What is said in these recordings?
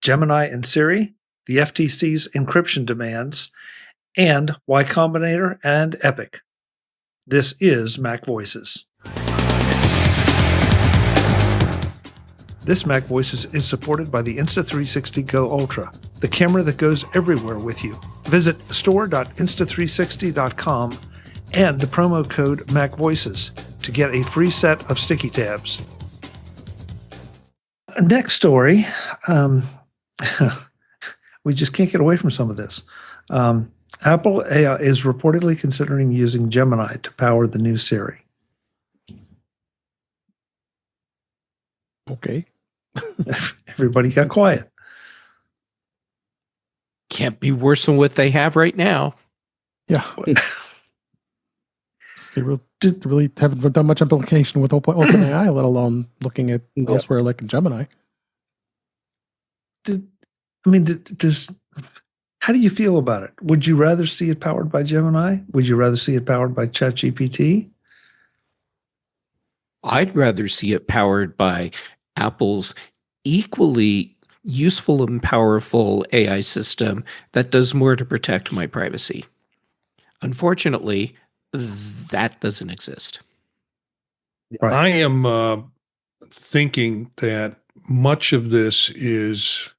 Gemini and Siri, the FTC's encryption demands, and why Combinator and Epic. This is MacVoices. This MacVoices is supported by the Insta360 Go Ultra, the camera that goes everywhere with you. Visit store.insta360.com and the promo code MacVoices to get a free set of sticky tabs. Next story, we just can't get away from some of this. Apple AI is reportedly considering using Gemini to power the new Siri. Okay. Everybody got quiet. Can't be worse than what they have right now. Yeah. They really haven't done much implication with OpenAI, let alone looking at elsewhere like Gemini. How do you feel about it? Would you rather see it powered by Gemini? Would you rather see it powered by ChatGPT? I'd rather see it powered by Apple's equally useful and powerful AI system that does more to protect my privacy. Unfortunately, that doesn't exist. Right. I am thinking that much of this is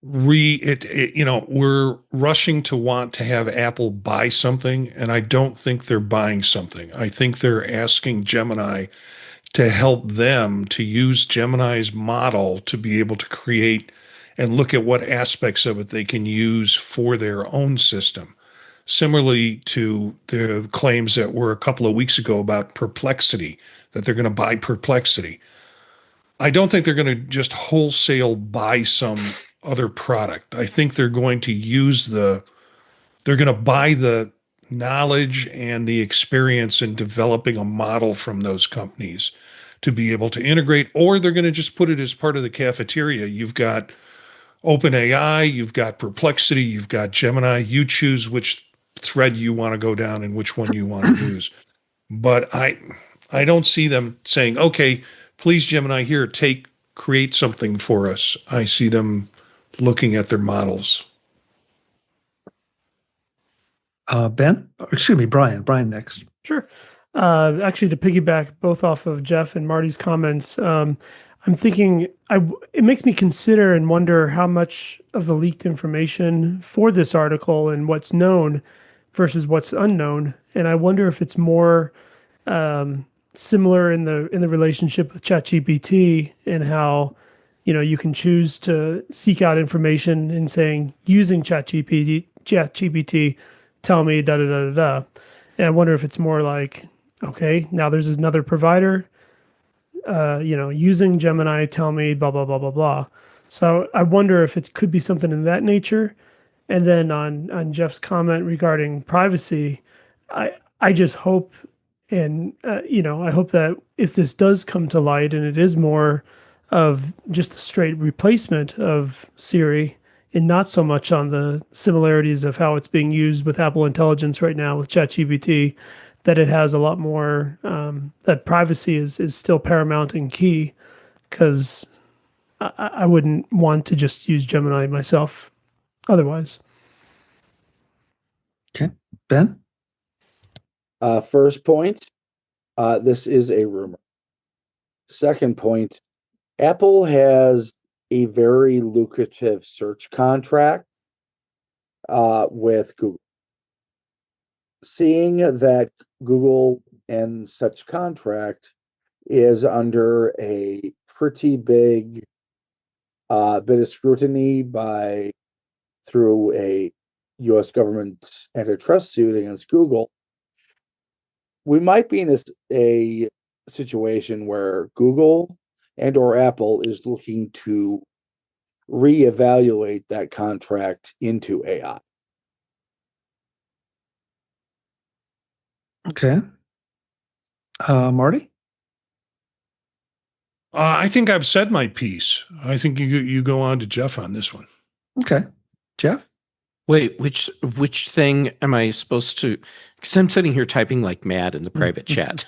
we're rushing to want to have Apple buy something, and I don't think they're buying something. I think they're asking Gemini to help them to use Gemini's model to be able to create and look at what aspects of it they can use for their own system. Similarly to the claims that were a couple of weeks ago about Perplexity, that they're going to buy Perplexity. I don't think they're going to just wholesale buy some other product. I think they're going to they're going to buy the knowledge and the experience in developing a model from those companies to be able to integrate, or they're going to just put it as part of the cafeteria. You've got OpenAI, you've got Perplexity, you've got Gemini. You choose which thread you want to go down and which one you want to use. But I don't see them saying, okay, please, Gemini, here, create something for us. I see them looking at their models. Brian next. Sure. Actually, to piggyback both off of Jeff and Marty's comments, I'm thinking it makes me consider and wonder how much of the leaked information for this article and what's known versus what's unknown. And I wonder if it's more similar in the relationship with ChatGPT and how you can choose to seek out information and saying using ChatGPT, tell me da da da da da. And I wonder if it's more like, okay, now there's another provider, using Gemini, tell me blah blah blah blah blah. So I wonder if it could be something in that nature. And then on Jeff's comment regarding privacy, I just hope and I hope that if this does come to light and it is more of just a straight replacement of Siri and not so much on the similarities of how it's being used with Apple Intelligence right now with ChatGPT, that it has a lot more, that privacy is still paramount and key, because I wouldn't want to just use Gemini myself otherwise. Okay. Ben? First point, this is a rumor. Second point, Apple has a very lucrative search contract with Google. Seeing that Google and such contract is under a pretty big bit of scrutiny through a U.S. government antitrust suit against Google, we might be in a situation where Google and or Apple is looking to reevaluate that contract into AI. Okay. Marty? I think I've said my piece. I think you go on to Jeff on this one. Okay. Jeff? Wait, which thing am I supposed to? Because I'm sitting here typing like mad in the private chat.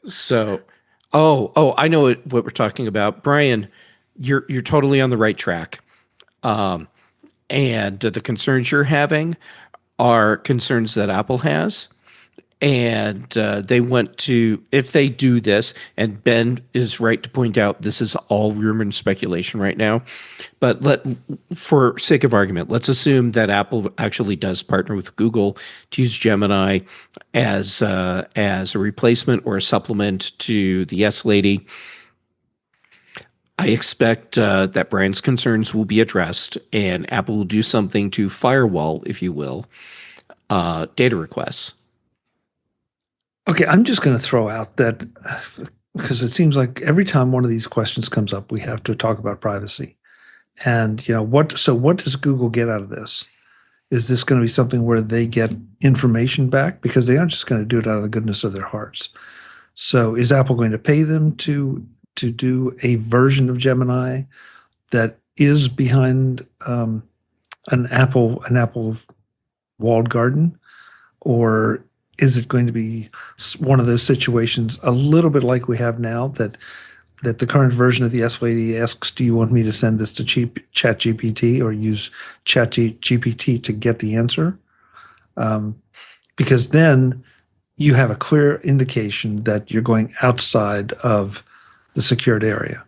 So I know what we're talking about, Brian. You're totally on the right track, and the concerns you're having are concerns that Apple has. And they want to, if they do this, and Ben is right to point out this is all rumor and speculation right now, but for sake of argument, let's assume that Apple actually does partner with Google to use Gemini as a replacement or a supplement to the S Lady. I expect that Brian's concerns will be addressed, and Apple will do something to firewall, if you will, data requests. Okay, I'm just going to throw out that because it seems like every time one of these questions comes up, we have to talk about privacy. And what does Google get out of this? Is this going to be something where they get information back? Because they aren't just going to do it out of the goodness of their hearts. So is Apple going to pay them to do a version of Gemini that is behind an Apple walled garden? Or is it going to be one of those situations a little bit like we have now that the current version of the S Lady asks, do you want me to send this to ChatGPT or use ChatGPT to get the answer? Because then you have a clear indication that you're going outside of the secured area.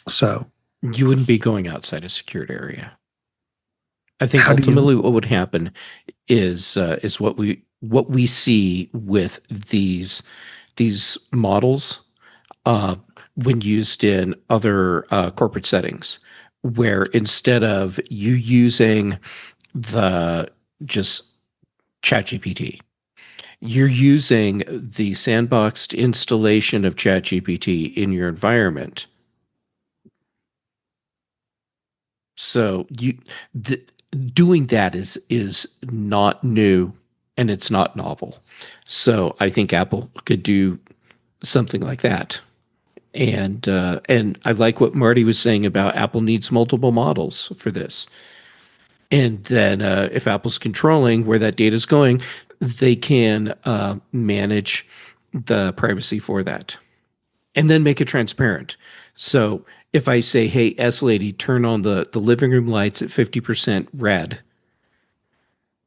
So you wouldn't be going outside a secured area. I think ultimately what would happen is what we see with these models when used in other corporate settings, where instead of you using the just ChatGPT, you're using the sandboxed installation of ChatGPT in your environment. So doing that is not new and it's not novel. So I think Apple could do something like that. And I like what Marty was saying about Apple needs multiple models for this. And then if Apple's controlling where that data is going, they can manage the privacy for that. And then make it transparent. So if I say, hey, S Lady, turn on the living room lights at 50% red,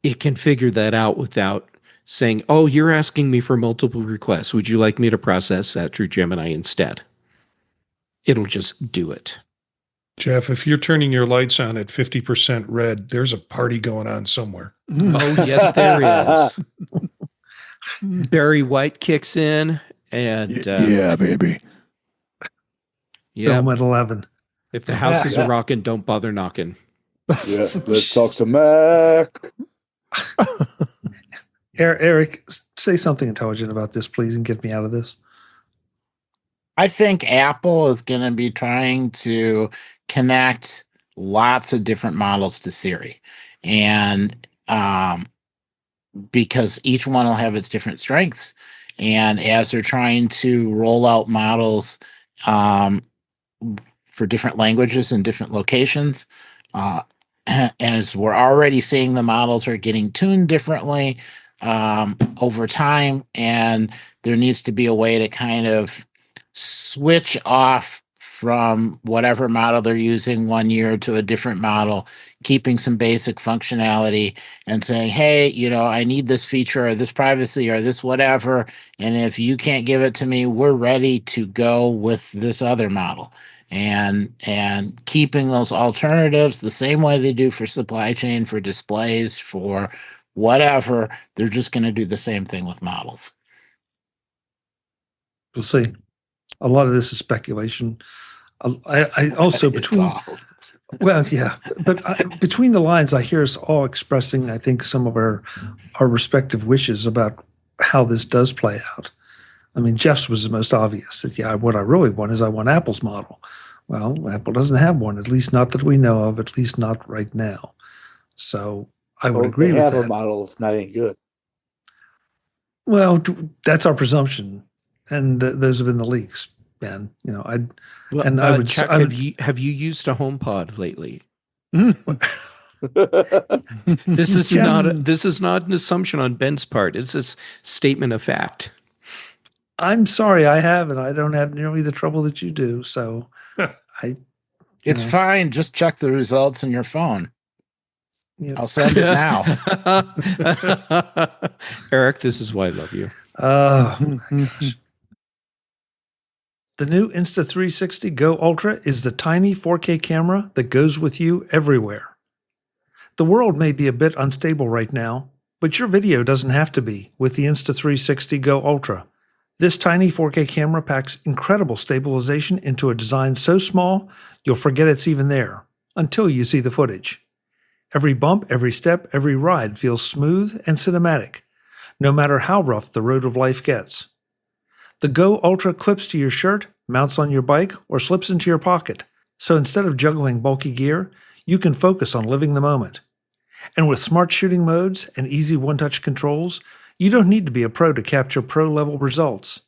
it can figure that out without saying, oh, you're asking me for multiple requests. Would you like me to process that through Gemini instead? It'll just do it. Jeff, if you're turning your lights on at 50% red, there's a party going on somewhere. Oh, yes, there is. Barry White kicks in and... yeah, baby. Yeah. Film at 11. If the house is a rockin', don't bother knocking. Yeah, let's talk some Mac. Eric, say something intelligent about this, please, and get me out of this. I think Apple is going to be trying to connect lots of different models to Siri. And because each one will have its different strengths. And as they're trying to roll out models for different languages and different locations, as we're already seeing, the models are getting tuned differently over time, and there needs to be a way to kind of switch off from whatever model they're using one year to a different model, keeping some basic functionality and saying, hey, I need this feature or this privacy or this whatever, and if you can't give it to me, we're ready to go with this other model. And keeping those alternatives the same way they do for supply chain, for displays, for whatever, they're just going to do the same thing with models. We'll see. A lot of this is speculation. I also between between the lines, I hear us all expressing, I think, some of our respective wishes about how this does play out. I mean, Jeff's was the most obvious that, what I really want is I want Apple's model. Well, Apple doesn't have one, at least not that we know of, at least not right now. So I would agree with that. Apple model is not any good. Well, that's our presumption, and those have been the leaks, man. I would. Chuck, have you used a HomePod lately? This is not an assumption on Ben's part. It's a statement of fact. I'm sorry, I haven't. I don't have nearly the trouble that you do. So It's know. fine. Just check the results in your phone. Yep. I'll send it now. Eric, this is why I love you. Oh my gosh. The new Insta360 Go Ultra is the tiny 4K camera that goes with you everywhere. The world may be a bit unstable right now, but your video doesn't have to be with the Insta360 Go Ultra. This tiny 4K camera packs incredible stabilization into a design so small you'll forget it's even there until you see the footage. Every bump, every step, every ride feels smooth and cinematic, no matter how rough the road of life gets. The Go Ultra clips to your shirt, mounts on your bike, or slips into your pocket, so instead of juggling bulky gear, you can focus on living the moment. And with smart shooting modes and easy one-touch controls, you don't need to be a pro to capture pro-level results.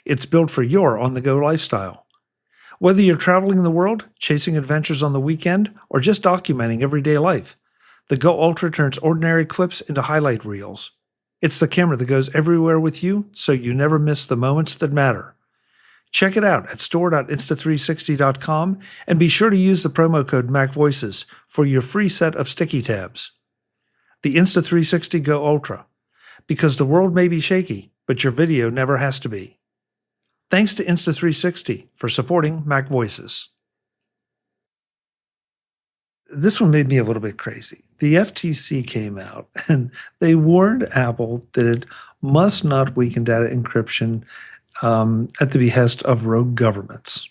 It's built for your on-the-go lifestyle. Whether you're traveling the world, chasing adventures on the weekend, or just documenting everyday life, the Go Ultra turns ordinary clips into highlight reels. It's the camera that goes everywhere with you, so you never miss the moments that matter. Check it out at store.insta360.com and be sure to use the promo code MacVoices for your free set of sticky tabs. The Insta360 Go Ultra. Because the world may be shaky, but your video never has to be. Thanks to Insta360 for supporting MacVoices. This one made me a little bit crazy. The FTC came out and they warned Apple that it must not weaken data encryption at the behest of rogue governments.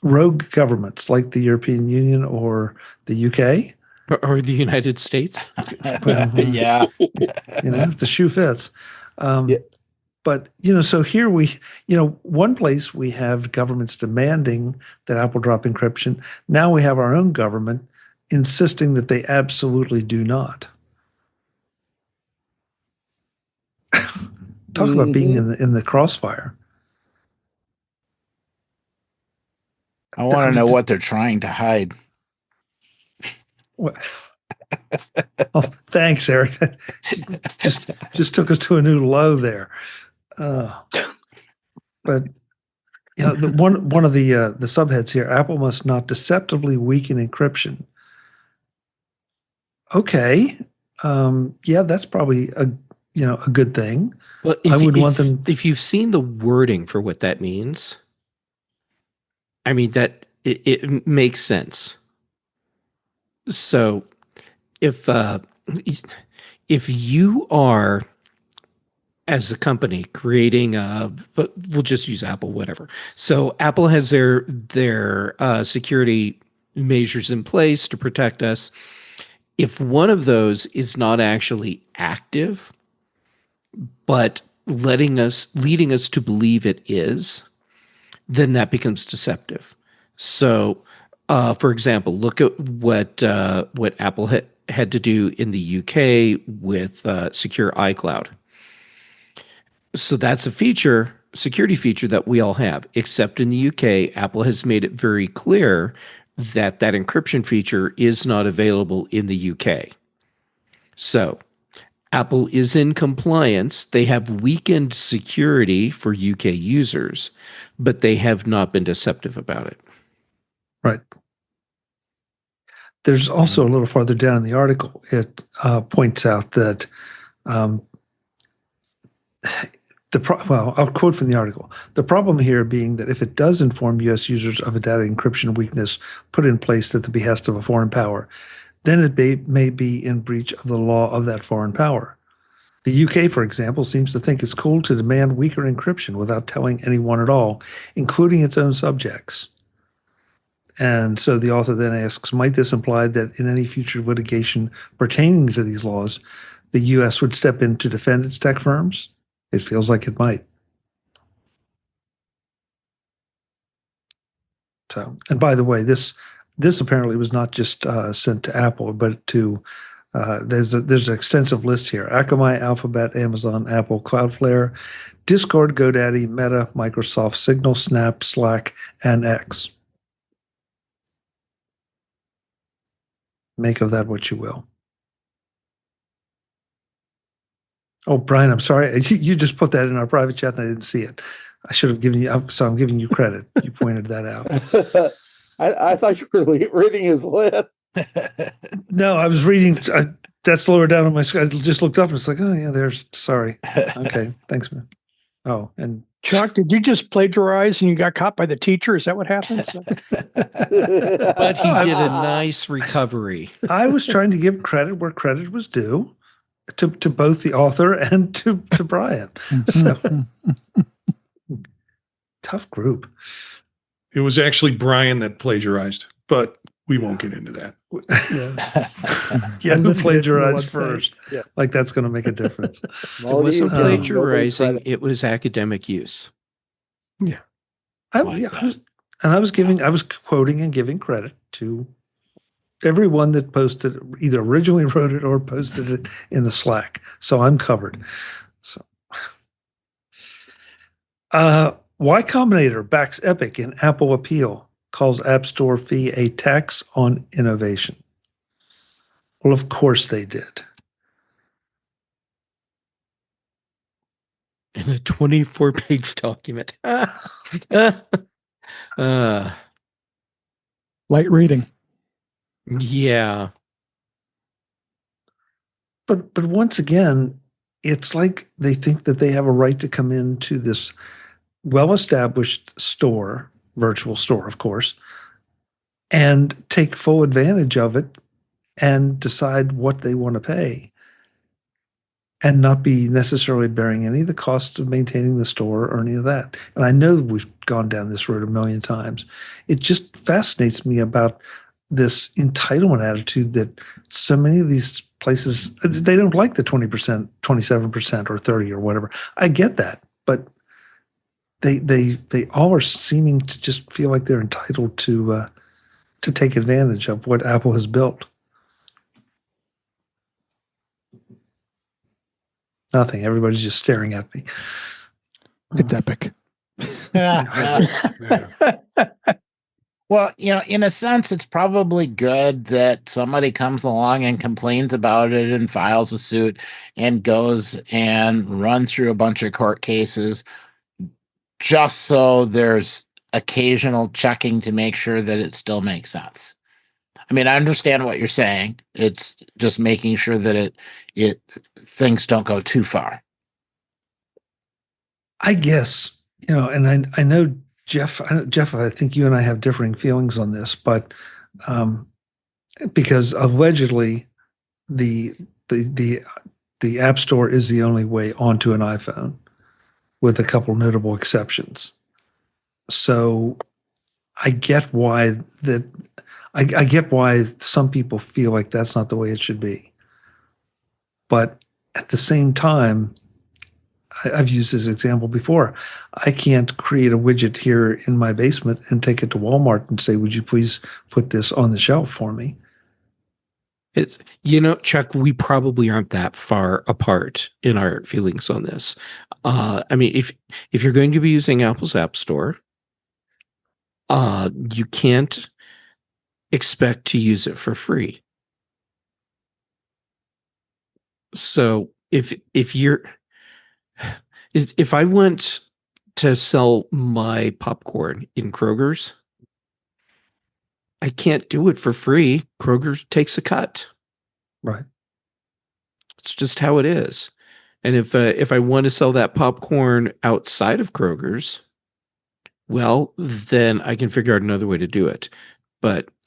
Rogue governments like the European Union or the UK. Or the United States. Yeah. If the shoe fits. Yeah. But, so here one place we have governments demanding that Apple drop encryption. Now we have our own government insisting that they absolutely do not. Talk about being in the crossfire. I want to know what they're trying to hide. Oh, thanks, Eric. just took us to a new low there. But one of the subheads here: Apple must not deceptively weaken encryption. Okay, yeah, that's probably a good thing. Well, if you've seen the wording for what that means, I mean that it makes sense. So if you are, as a company, creating but we'll just use Apple, whatever. So Apple has their security measures in place to protect us. If one of those is not actually active, but leading us to believe it is, then that becomes deceptive. So, for example, look at what Apple had to do in the UK with secure iCloud. So that's a security feature that we all have, except in the UK, Apple has made it very clear that encryption feature is not available in the UK. So Apple is in compliance. They have weakened security for UK users, but they have not been deceptive about it. Right. There's also a little farther down in the article, it points out that I'll quote from the article. The problem here being that if it does inform U.S. users of a data encryption weakness put in place at the behest of a foreign power, then it may be in breach of the law of that foreign power. The UK, for example, seems to think it's cool to demand weaker encryption without telling anyone at all, including its own subjects. And so the author then asks, might this imply that in any future litigation pertaining to these laws, the U.S. would step in to defend its tech firms? It feels like it might. So, and by the way, this apparently was not just sent to Apple, but to there's an extensive list here: Akamai, Alphabet, Amazon, Apple, Cloudflare, Discord, GoDaddy, Meta, Microsoft, Signal, Snap, Slack, and X. Make of that what you will. Oh, Brian, I'm sorry. You just put that in our private chat and I didn't see it. I should have given you, so I'm giving you credit. You pointed that out. I thought you were reading his list. No, I was reading. That's lower down on my screen. I just looked up and it's like, oh, yeah, sorry. Okay, thanks, man. Oh, and Chuck, did you just plagiarize and you got caught by the teacher? Is that what happened? But he did a nice recovery. I was trying to give credit where credit was due to both the author and to Brian. So tough group. It was actually Brian that plagiarized, but we won't get into that. Yeah, who plagiarized website. first? Yeah. Like that's going to make a difference. It wasn't plagiarizing, it was academic use. I was quoting and giving credit to everyone that posted, either originally wrote it or posted it in the Slack. So I'm covered. So, Y Combinator backs Epic in Apple appeal, calls App Store fee a tax on innovation. Well, of course they did. In a 24-page document. Light reading. Yeah. But once again, it's like they think that they have a right to come into this well-established store, virtual store, of course, and take full advantage of it and decide what they want to pay and not be necessarily bearing any of the costs of maintaining the store or any of that. And I know we've gone down this road a million times. It just fascinates me about this entitlement attitude that so many of these places, they don't like the 20%, 27% or 30 or whatever. I get that, but they all are seeming to just feel like they're entitled to take advantage of what Apple has built. Nothing. Everybody's just staring at me. It's epic. Well, in a sense, it's probably good that somebody comes along and complains about it and files a suit and goes and runs through a bunch of court cases just so there's occasional checking to make sure that it still makes sense. I mean, I understand what you're saying. It's just making sure that things don't go too far. I guess, and I know Jeff, I think you and I have differing feelings on this, but because allegedly the App Store is the only way onto an iPhone, with a couple notable exceptions. So I get why I get why some people feel like that's not the way it should be. But at the same time, I've used this example before. I can't create a widget here in my basement and take it to Walmart and say, would you please put this on the shelf for me? It's, Chuck, we probably aren't that far apart in our feelings on this. I mean, if you're going to be using Apple's App Store, you can't expect to use it for free. So if I went to sell my popcorn in Kroger's, I can't do it for free. Kroger takes a cut. Right. It's just how it is. And if I want to sell that popcorn outside of Kroger's, well, then I can figure out another way to do it.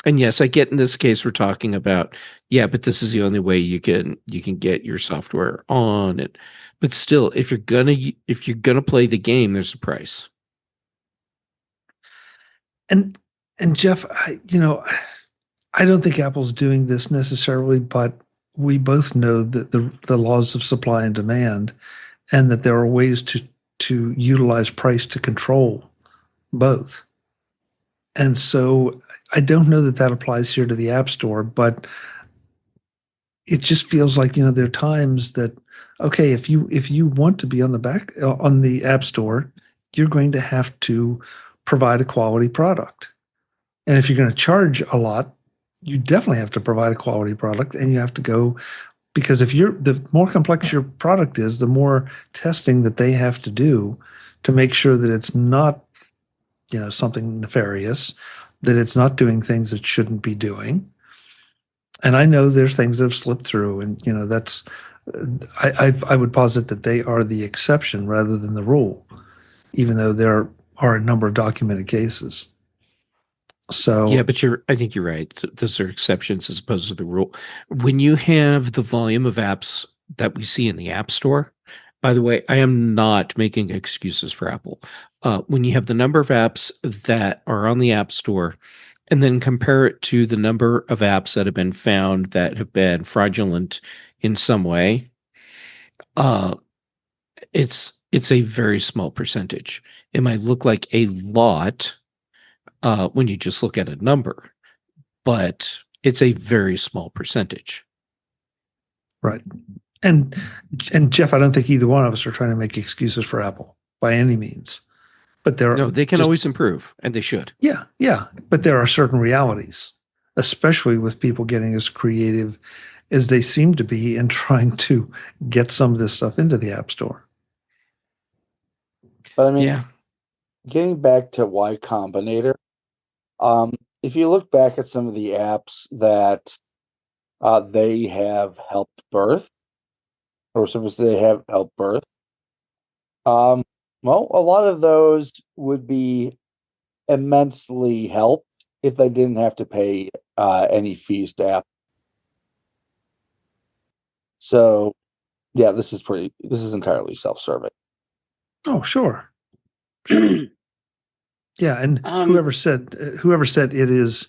And yes, I get in this case we're talking about, but this is the only way you can get your software on it. But still, if you're gonna play the game, there's a price. And Jeff, I don't think Apple's doing this necessarily, but we both know that the laws of supply and demand, and that there are ways to utilize price to control both. And so I don't know that applies here to the App Store, but it just feels like, there are times that, okay, if you want to be on the App Store, you're going to have to provide a quality product. And if you're going to charge a lot, you definitely have to provide a quality product, and you have to go Because if the more complex your product is, the more testing that they have to do to make sure that it's not, something nefarious, that it's not doing things it shouldn't be doing. And I know there's things that have slipped through, and that's I would posit that they are the exception rather than the rule, even though there are a number of documented cases. So yeah, but I think you're right. Those are exceptions as opposed to the rule. When you have the volume of apps that we see in the App Store, by the way, I am not making excuses for Apple. When you have the number of apps that are on the App Store, and then compare it to the number of apps that have been found that have been fraudulent in some way, it's a very small percentage. It might look like a lot when you just look at a number, but it's a very small percentage. right. And Jeff, I don't think either one of us are trying to make excuses for Apple by any means. But No, they can always improve, and they should. Yeah. But there are certain realities, especially with people getting as creative as they seem to be in trying to get some of this stuff into the App Store. But I mean, Yeah. getting back to Y Combinator, if you look back at some of the apps that they have helped birth, or services they have helped birth, well, a lot of those would be immensely helped if they didn't have to pay any fees to Apple. So, yeah, this is entirely self-serving. Oh, sure. Yeah, and whoever said it is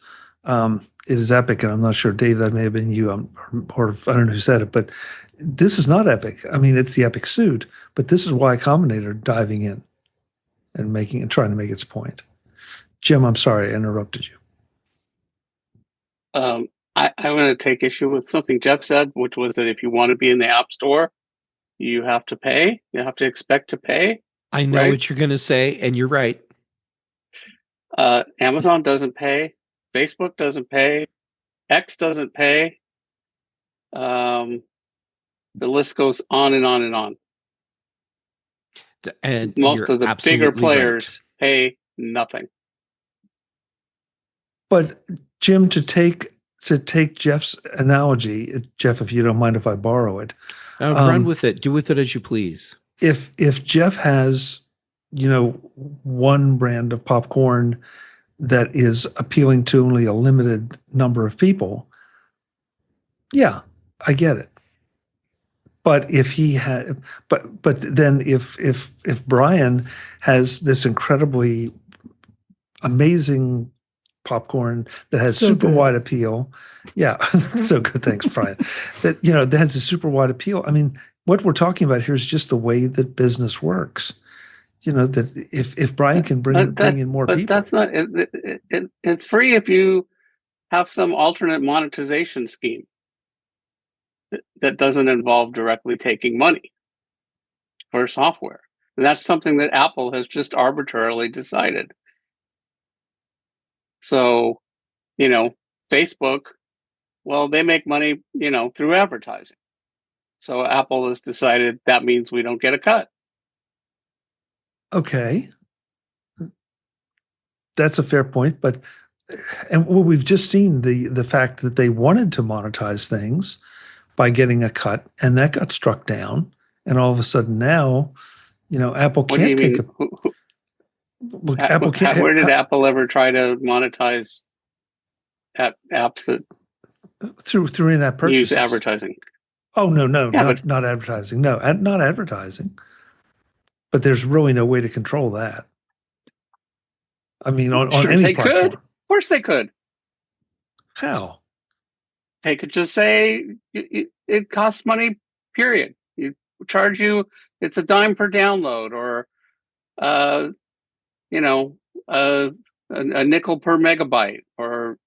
epic, and I'm not sure, Dave, that may have been you, or I don't know who said it, but this is not epic. I mean, it's the epic suit, but this is Y Combinator diving in and trying to make its point. Jim, I'm sorry I interrupted you. I want to take issue with something Jeff said, which was that if you want to be in the App Store, you have to pay. You have to expect to pay. I know right? what you're going to say, and you're right. Amazon doesn't pay. Facebook doesn't pay. X doesn't pay. The list goes on and on and on. And most of the bigger players pay nothing. But Jim, to take Jeff's analogy, Jeff, if you don't mind if I borrow it, run with it. Do with it as you please. If Jeff has, one brand of popcorn that is appealing to only a limited number of people, yeah, I get it. But if he had, but then if Brian has this incredibly amazing popcorn that has super wide appeal, yeah, so good. Thanks, Brian. That that has a super wide appeal. I mean, what we're talking about here is just the way that business works. That if Brian can bring in more people, that's not. It's free if you have some alternate monetization scheme that doesn't involve directly taking money for software. And that's something that Apple has just arbitrarily decided. So, Facebook, well, they make money, through advertising. So Apple has decided that means we don't get a cut. Okay. That's a fair point, and we've just seen the fact that they wanted to monetize things by getting a cut, and that got struck down. And all of a sudden now, Apple can't take a. Look, Apple can't. Where did Apple ever try to monetize apps that through in-app purchases? Use advertising. Oh no, not advertising. No, not advertising. But there's really no way to control that. I mean, on any platform. Of course they could. How? They could just say it costs money, period. You charge it's a dime per download, or a nickel per megabyte, or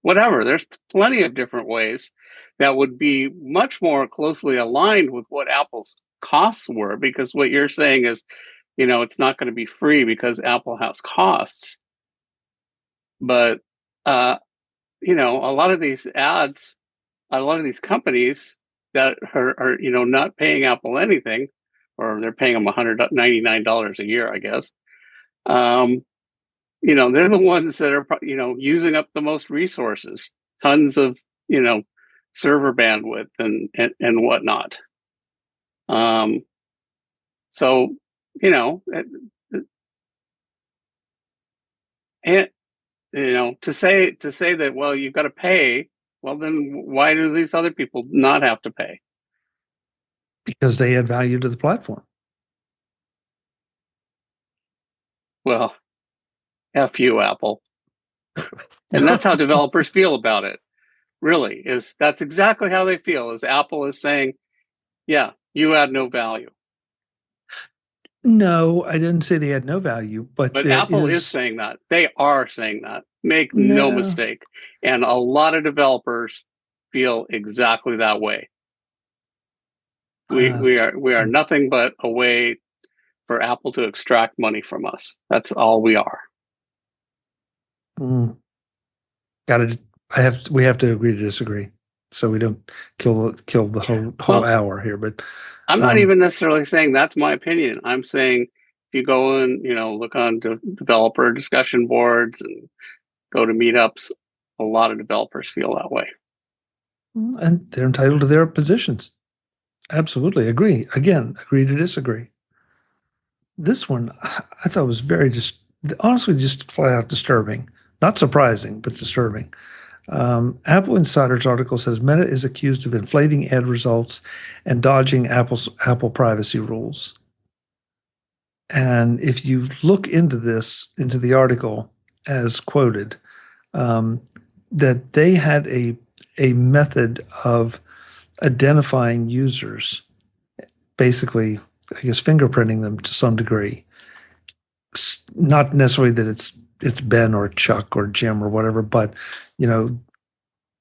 whatever. There's plenty of different ways that would be much more closely aligned with what Apple's costs were, because what you're saying is, it's not going to be free because Apple has costs. But, a lot of these ads a lot of these companies that are not paying Apple anything, or they're paying them $199 a year, I guess. They're the ones that are using up the most resources, tons of server bandwidth and whatnot. So and to say that, well, you've got to pay. Well, then why do these other people not have to pay? Because they add value to the platform. Well, F you, Apple. And that's how developers feel about it. Really, that's exactly how they feel. Is Apple is saying, yeah, you add no value. No, I didn't say they had no value, but Apple is saying that. They are saying that. Make no mistake. And a lot of developers feel exactly that way. We are nothing but a way for Apple to extract money from us. That's all we are. We have to agree to disagree, so we don't kill the whole hour here. But I'm not even necessarily saying that's my opinion. I'm saying if you go and look on developer discussion boards and go to meetups, a lot of developers feel that way, and they're entitled to their positions. Absolutely agree. Again, agree to disagree. This one I thought was honestly just flat out disturbing. Not surprising, but disturbing. Apple Insider's article says Meta is accused of inflating ad results and dodging Apple privacy rules. And if you look into the article as quoted, that they had a method of identifying users, basically, I guess, fingerprinting them to some degree. Not necessarily that it's Ben or Chuck or Jim or whatever, but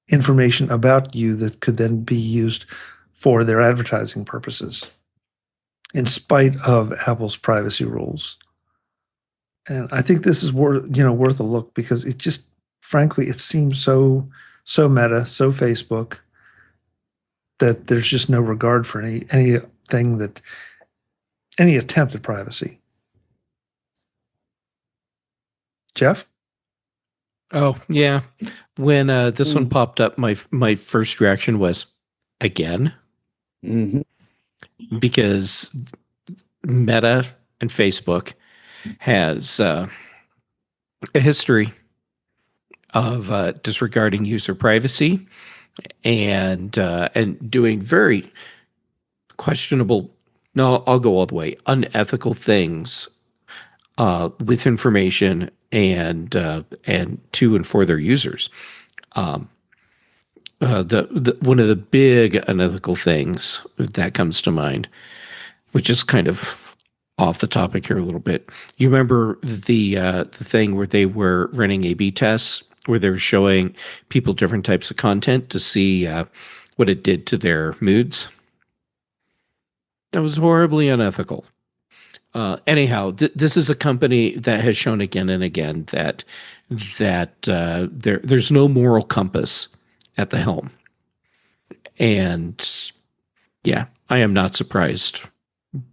information about you that could then be used for their advertising purposes, in spite of Apple's privacy rules. And I think this is worth a look, because it just, frankly, it seems so Meta, so Facebook, that there's just no regard for any attempt at privacy. Jeff? Oh, yeah. When this one popped up, my first reaction was, again? Mm-hmm. Because Meta and Facebook has a history of disregarding user privacy and doing very questionable, no, I'll go all the way, unethical things with information and to and for their users. One of the big unethical things that comes to mind, which is kind of off the topic here a little bit. You remember the thing where they were running A/B tests, where they were showing people different types of content to see what it did to their moods? That was horribly unethical. Anyhow, this is a company that has shown again and again that there's no moral compass at the helm. And yeah, I am not surprised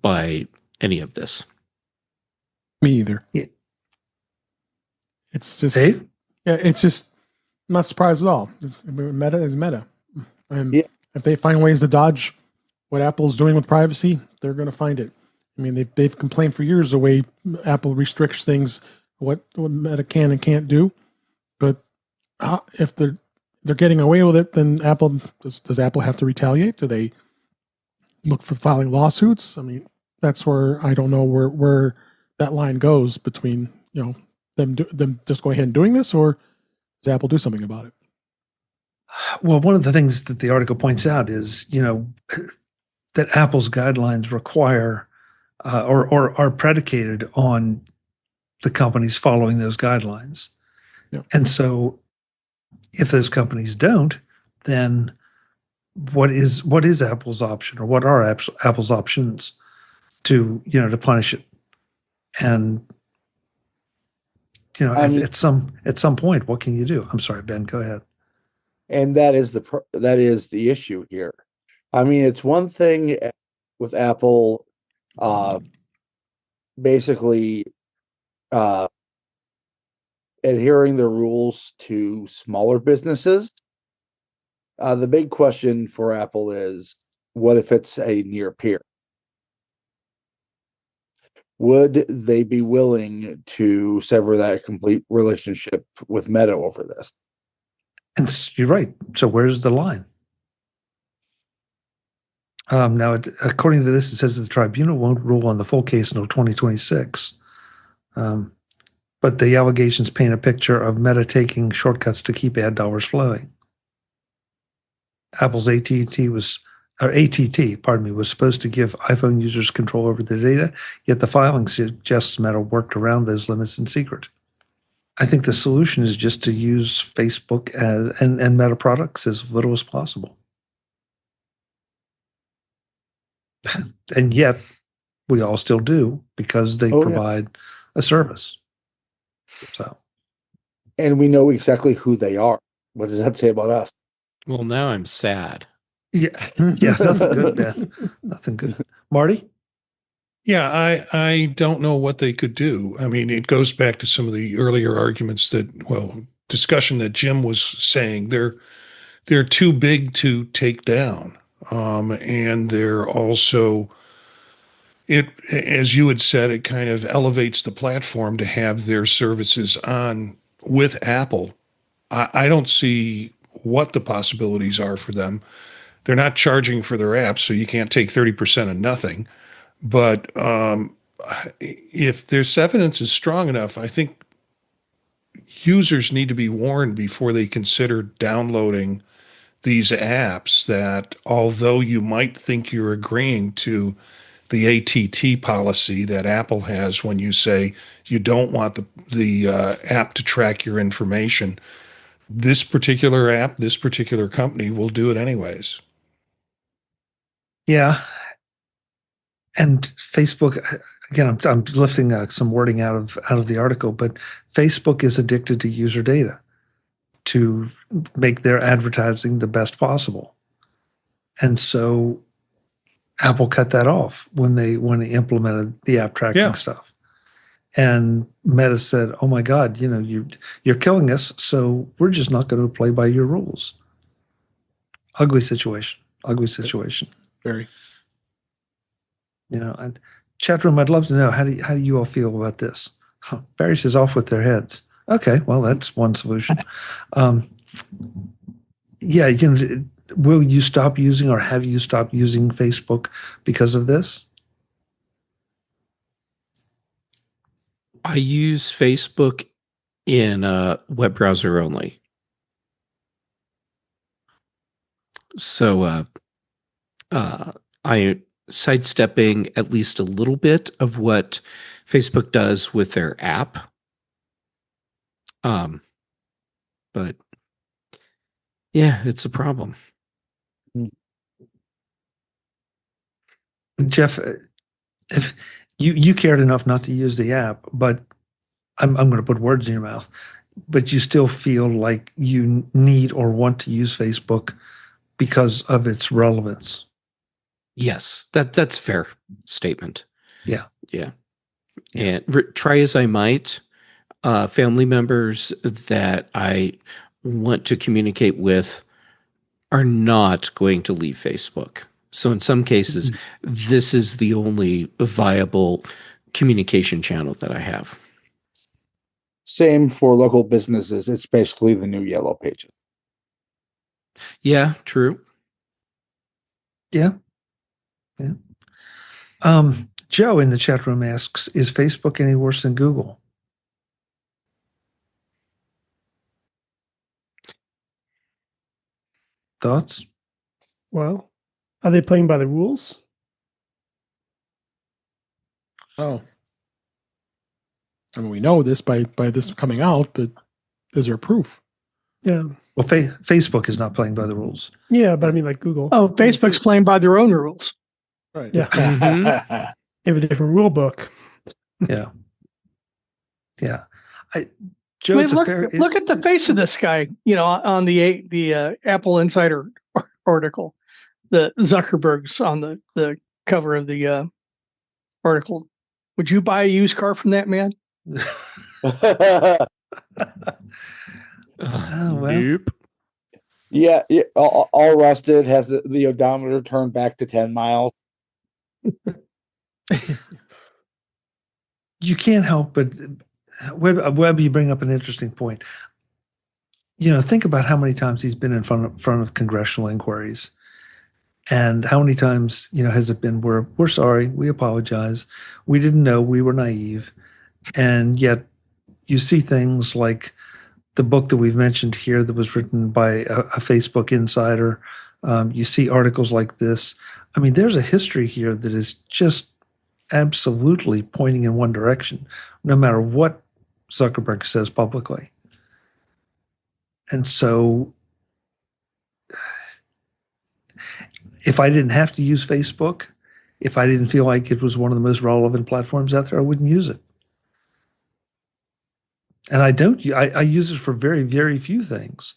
by any of this. Me either. Yeah. It's just, Dave? yeah, it's just not surprised at all. Meta is Meta. And if they find ways to dodge what Apple's doing with privacy, they're going to find it. I mean, they've complained for years the way Apple restricts things, what Meta can and can't do. But if they're getting away with it, then does Apple have to retaliate? Do they look for filing lawsuits? I mean, that's where I don't know where that line goes between them just go ahead and doing this, or does Apple do something about it? Well, one of the things that the article points out is that Apple's guidelines require or are predicated on the companies following those guidelines. Yeah. And so if those companies don't, then what is Apple's option, or what are Apple's options to punish it? And at some point, what can you do? I'm sorry, Ben, go ahead. And that is the issue here. I mean, it's one thing with Apple basically adhering the rules to smaller businesses. The big question for Apple is, what if it's a near peer? Would they be willing to sever that complete relationship with Meta over this? And you're right. So where's the line? Now, according to this, it says that the tribunal won't rule on the full case until 2026. But the allegations paint a picture of Meta taking shortcuts to keep ad dollars flowing. Apple's ATT was supposed to give iPhone users control over their data, yet the filing suggests Meta worked around those limits in secret. I think the solution is just to use Facebook and Meta products as little as possible. And yet, we all still do because they provide a service. So, and we know exactly who they are. What does that say about us? Well, now I'm sad. Yeah, nothing good, Ben. Nothing good. Marty? Yeah, I don't know what they could do. I mean, it goes back to some of the earlier arguments discussion that Jim was saying. They're too big to take down. And they're also, as you had said, it kind of elevates the platform to have their services on with Apple. I don't see what the possibilities are for them. They're not charging for their apps, so you can't take 30% of nothing. But if this evidence is strong enough, I think users need to be warned before they consider downloading these apps that, although you might think you're agreeing to the ATT policy that Apple has when you say you don't want the app to track your information, this particular app, this particular company will do it anyways. Yeah. And Facebook, again, I'm lifting some wording out of the article, but Facebook is addicted to user data to make their advertising the best possible. And so Apple cut that off when they implemented the app tracking stuff. And Meta said, "Oh my God, you're killing us, so we're just not going to play by your rules." Ugly situation. Very. And chat room, I'd love to know, how do you all feel about this? Barry says off with their heads. Okay, well, that's one solution. Will you stop using, or have you stopped using Facebook because of this? I use Facebook in web browser only. So I sidestepping at least a little bit of what Facebook does with their app. But yeah, it's a problem. Jeff, if you cared enough not to use the app, but I'm going to put words in your mouth, but you still feel like you need or want to use Facebook because of its relevance. Yes, that's a fair statement. Yeah. And try as I might, family members that I want to communicate with are not going to leave Facebook. So in some cases, this is the only viable communication channel that I have. Same for local businesses. It's basically the new Yellow Pages. Yeah, true. Yeah. Joe in the chat room asks, is Facebook any worse than Google? Thoughts? Well, are they playing by the rules? Oh. I mean, we know this by this coming out, but is there proof? Yeah. Well, Facebook is not playing by the rules. Yeah, but I mean, like Google. Oh, Facebook's playing by their own rules. Right. Yeah. They have a different rule book. Yeah. Joe, I mean, it's a fair. look at the face of this guy. On the Apple Insider article, the Zuckerberg's on the cover of the article. Would you buy a used car from that man? Well. Nope. Yeah, all rusted, has the odometer turned back to 10 miles. You can't help but Webb, you bring up an interesting point. Think about how many times he's been in front of congressional inquiries, and how many times has it been where we're sorry, we apologize, we didn't know, we were naive, and yet you see things like the book that we've mentioned here that was written by a Facebook insider. You see articles like this. I mean, there's a history here that is just absolutely pointing in one direction, no matter what Zuckerberg says publicly. And so if I didn't have to use Facebook, if I didn't feel like it was one of the most relevant platforms out there, I wouldn't use it. And I use it for very, very few things.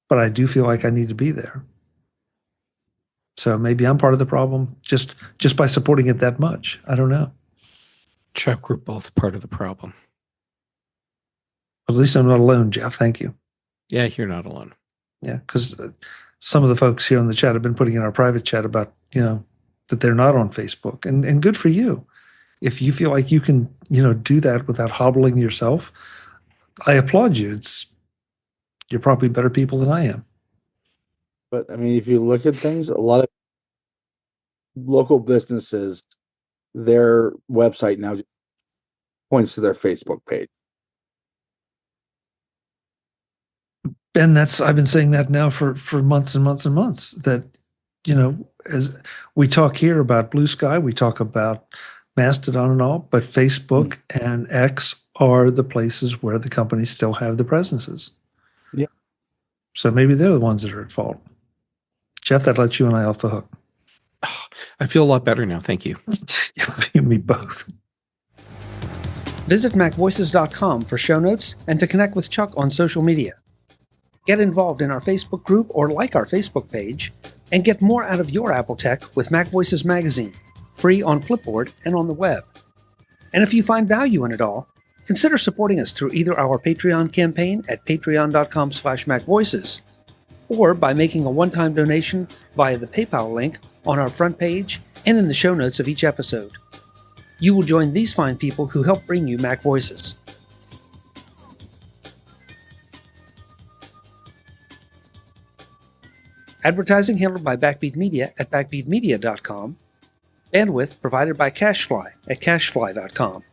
But I do feel like I need to be there. So maybe I'm part of the problem just by supporting it that much. I don't know. Chuck, we're both part of the problem. At least I'm not alone, Jeff. Thank you. Yeah, you're not alone. Yeah, because some of the folks here in the chat have been putting in our private chat about, that they're not on Facebook. And good for you. If you feel like you can, do that without hobbling yourself, I applaud you. You're probably better people than I am. But I mean, if you look at things, a lot of local businesses, their website now just points to their Facebook page. And I've been saying that now for months and months and months, that, as we talk here about Blue Sky, we talk about Mastodon and all, but Facebook and X are the places where the companies still have the presences. Yeah. So maybe they're the ones that are at fault. Jeff, that lets you and I off the hook. I feel a lot better now. Thank you. You and me both. Visit MacVoices.com for show notes and to connect with Chuck on social media. Get involved in our Facebook group or like our Facebook page, and get more out of your Apple tech with MacVoices Magazine, free on Flipboard and on the web. And if you find value in it all, consider supporting us through either our Patreon campaign at patreon.com/MacVoices, or by making a one-time donation via the PayPal link on our front page and in the show notes of each episode. You will join these fine people who help bring you Mac Voices. Advertising handled by Backbeat Media at backbeatmedia.com. Bandwidth provided by CashFly at cashfly.com.